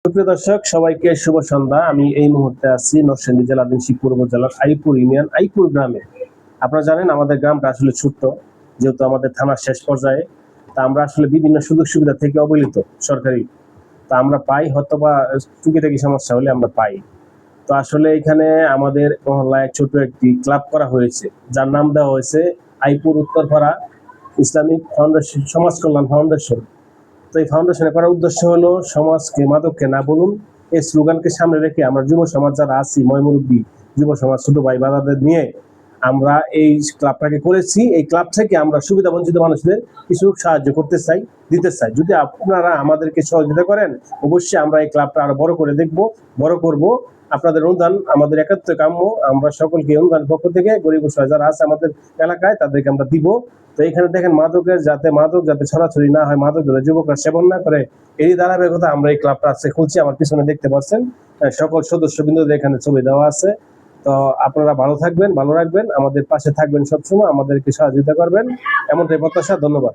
সুপ্রিয় দর্শক, সবাইকে শুভ সন্ধ্যা। আমি এই মুহূর্তে আছি নরসিংদী জেলাধীন শিবপুর উপজেলার আইপুর ইউনিয়ন আইপুর গ্রামে। আপনারা জানেন আমাদের গ্রামটা আসলে ছোট্ট, যেহেতু আমাদের থানার শেষ পর্যায়ে। তা আমরা আসলে বিভিন্ন সুযোগ সুবিধা থেকে অবহেলিত সরকারি। তা আমরা পাই হয়তোবা টুকিটাকি সমস্যা হলে আমরা পাই। তো আসলে এখানে আমাদের মহল্লায় ছোট একটি ক্লাব করা হয়েছে, যার নাম দেওয়া হয়েছে আইপুর উত্তরপাড়া ইসলামিক ফাউন্ডেশন, সমাজ কল্যাণ ফাউন্ডেশন। তো এই ফাউন্ডেশনে করার উদ্দেশ্য হলো সমাজকে মাদককে না বলুন, এই স্লোগানকে সামনে রেখে আমরা যুব সমাজ যারা আছি, ময়মুরব্বী যুব সমাজ, ছোট ভাই বাদাদের নিয়ে আমরা এই ক্লাবটাকে করেছি। এই ক্লাব থেকে আমরা সুবিধা বঞ্চিত মানুষদের কিছু সাহায্য করতে চাই, দিতে চাই। যদি আপনারা আমাদেরকে সহযোগিতা করেন, অবশ্যই আমরা এই ক্লাবটা আরো বড় করে দেখব, বড় করব। আপনাদের অনুদান আমাদের একাত্ম কাম্য। আমরা সকলকে অনুদান পক্ষ থেকে গরিব অসহায় যারা আছে আমাদের এলাকায় তাদেরকে আমরা দিব। তো এখানে দেখেন মাদক যাতে ছড়াছড়ি না হয়, মাদক যাতে যুবকরা সেবন না করে, এই ধারাবাহিকতা আমরা এই ক্লাবটা আজকে খুলছি। আমার পিছনে দেখতে পাচ্ছেন সকল সদস্যবৃন্দদের এখানে ছবি দেওয়া আছে। তো আপনারা ভালো থাকবেন, ভালো রাখবেন, আমাদের পাশে থাকবেন, সবসময় আমাদেরকে সহযোগিতা করবেন, এমনটাই প্রত্যাশা। ধন্যবাদ।